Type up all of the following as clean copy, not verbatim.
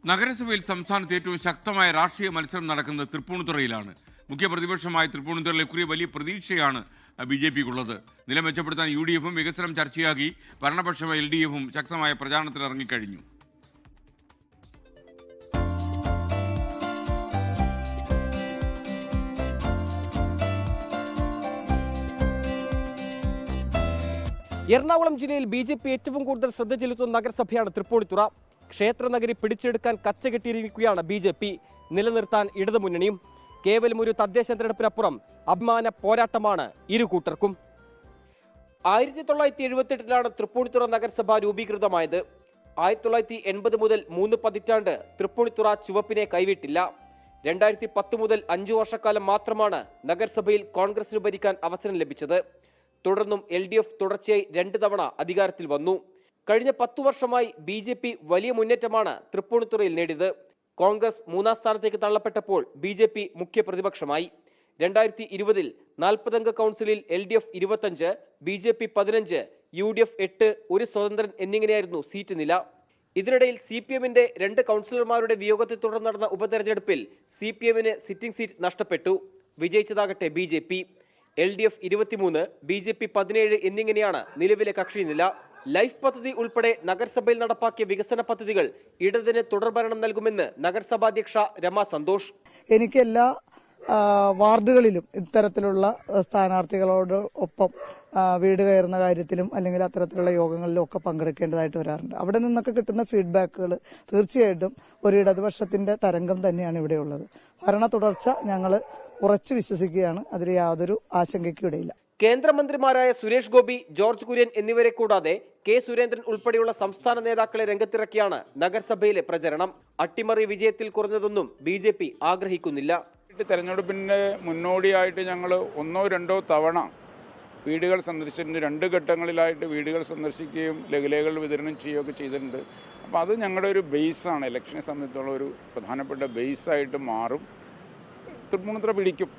നഗരസഭയിൽ സംസ്ഥാനത്ത് ഏറ്റവും ശക്തമായ രാഷ്ട്രീയ മത്സരം നടക്കുന്നത് തൃപ്പൂണിത്തുറയിലാണ്. മുഖ്യ പ്രതിപക്ഷമായ തൃപ്പൂണിത്തുറയിൽ ഇക്കുറി വലിയ പ്രതീക്ഷയാണ് BJPക്കുള്ളത്. നില മെച്ചപ്പെടുത്താൻ UDFും വികസനം ചർച്ചയാക്കി ഭരണപക്ഷമായ LDFും ശക്തമായ പ്രചാരണത്തിൽ ഇറങ്ങിക്കഴിഞ്ഞു. എറണാകുളം ജില്ലയിൽ BJP ഏറ്റവും കൂടുതൽ ശ്രദ്ധ ചെലുത്തുന്ന നഗരസഭയാണ് തൃപ്പൂണിത്തുറ. ക്ഷേത്രനഗരി പിടിച്ചെടുക്കാൻ കച്ചകെട്ടിയിരിക്കുകയാണ് BJP. നിലനിർത്താൻ ഇടതുമുന്നണിയും. കേവലം ഒരു തദ്ദേശ തെരഞ്ഞെടുപ്പിനപ്പുറം അഭിമാന പോരാട്ടമാണ് ഇരു കൂട്ടർക്കും. 1978 തൃപ്പൂണിത്തുറ നഗരസഭ രൂപീകൃതമായത്. 1980 മുതൽ 3 പതിറ്റാണ്ട് തൃപ്പൂണിത്തുറ ചുവപ്പിനെ കൈവിട്ടില്ല. 2010 മുതൽ 5 വർഷക്കാലം മാത്രമാണ് നഗരസഭയിൽ കോൺഗ്രസിന് ഭരിക്കാൻ അവസരം ലഭിച്ചത്. തുടർന്നും LDF തുടർച്ചയായി 2 തവണ അധികാരത്തിൽ വന്നു. കഴിഞ്ഞ 10 വർഷമായി BJP വലിയ മുന്നേറ്റമാണ് തൃപ്പൂണിത്തുറയിൽ നേടിയത്. കോൺഗ്രസ് 3-ാം സ്ഥാനത്തേക്ക് തള്ളപ്പെട്ടപ്പോൾ BJP മുഖ്യ പ്രതിപക്ഷമായി. 2020 40 കൗൺസിലിൽ LDF 25, BJP 15, UDF 8, ഒരു സ്വതന്ത്രൻ എന്നിങ്ങനെയായിരുന്നു സീറ്റ് നില. ഇതിനിടയിൽ CPMന്റെ 2 കൗൺസിലർമാരുടെ വിയോഗത്തെ തുടർന്ന് നടന്ന ഉപതെരഞ്ഞെടുപ്പിൽ CPMന് സിറ്റിംഗ് സീറ്റ് നഷ്ടപ്പെട്ടു. വിജയിച്ചതാകട്ടെ BJP. LDF 23, BJP 17 എന്നിങ്ങനെയാണ് നിലവിലെ കക്ഷി നില. ലൈഫ് പദ്ധതി ഉൾപ്പെടെ നഗരസഭയിൽ നടപ്പാക്കിയ വികസന പദ്ധതികൾ ഇടതിന് തുടർഭരണം നൽകുമെന്ന് നഗരസഭാധ്യക്ഷ രമ സന്തോഷ്. എനിക്ക് എല്ലാ വാർഡുകളിലും ഇത്തരത്തിലുള്ള സ്ഥാനാർത്ഥികളോട് ഒപ്പം വീട് കയറുന്ന കാര്യത്തിലും അല്ലെങ്കിൽ അത്തരത്തിലുള്ള യോഗങ്ങളിലും ഒക്കെ പങ്കെടുക്കേണ്ടതായിട്ട് വരാറുണ്ട്. അവിടെ നിന്നൊക്കെ കിട്ടുന്ന ഫീഡ്ബാക്കുകൾ തീർച്ചയായിട്ടും ഒരു ഇടതുപക്ഷത്തിന്റെ തരംഗം തന്നെയാണ് ഇവിടെയുള്ളത്. ഭരണ തുടർച്ച ഞങ്ങൾ ഉറച്ചു വിശ്വസിക്കുകയാണ്. അതിൽ യാതൊരു ആശങ്കയ്ക്കും ഇടയില്ല. കേന്ദ്രമന്ത്രിമാരായ സുരേഷ് ഗോപി, ജോർജ് കുര്യൻ എന്നിവരെ കൂടാതെ K. സുരേന്ദ്രൻ ഉൾപ്പെടെയുള്ള സംസ്ഥാന നേതാക്കളെ രംഗത്തിറക്കിയാണ് നഗരസഭയിലെ പ്രചരണം. അട്ടിമറി വിജയത്തിൽ കുറഞ്ഞതൊന്നും BJP ആഗ്രഹിക്കുന്നില്ല. തെരഞ്ഞെടുപ്പിന്റെ മുന്നോടിയായിട്ട് ഞങ്ങൾ 1-2 തവണ വീടുകൾ സന്ദർശിച്ചിട്ടുണ്ട്. 2 ഘട്ടങ്ങളിലായിട്ട് വീടുകൾ സന്ദർശിക്കുകയും ലഘുലേഖകൾ വിതരണം ചെയ്യുകയൊക്കെ ചെയ്തിട്ടുണ്ട്. അപ്പോൾ അത് ഞങ്ങളുടെ ഒരു ബേസാണ്. ഇലക്ഷനെ സംബന്ധിച്ചുള്ള ഒരു പ്രധാനപ്പെട്ട ബേസായിട്ട് മാറും. തൃപ്പൂണിത്തുറ പിടിക്കും.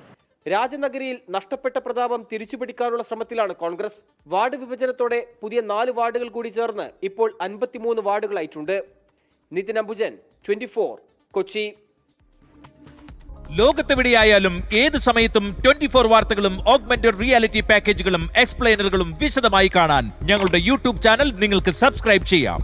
രാജനഗരിയിൽ നഷ്ടപ്പെട്ട പ്രതാപം തിരിച്ചുപിടിക്കാനുള്ള ശ്രമത്തിലാണ് കോൺഗ്രസ്. വാർഡ് വിഭജനത്തോടെ പുതിയ 4 വാർഡുകൾ കൂടി ചേർന്ന് ഇപ്പോൾ 53 വാർഡുകളായിട്ടുണ്ട്. നിതിൻ അംബുജൻ, 24, കൊച്ചി. ലോകത്തെവിടെയായാലും ഏത് സമയത്തും 24 വാർത്തകളും ഓഗ്മെന്റഡ് റിയാലിറ്റി പാക്കേജുകളും എക്സ്പ്ലെയിനറുകളും വിശദമായി കാണാൻ ഞങ്ങളുടെ YouTube ചാനൽ നിങ്ങൾക്ക് സബ്സ്ക്രൈബ് ചെയ്യാം.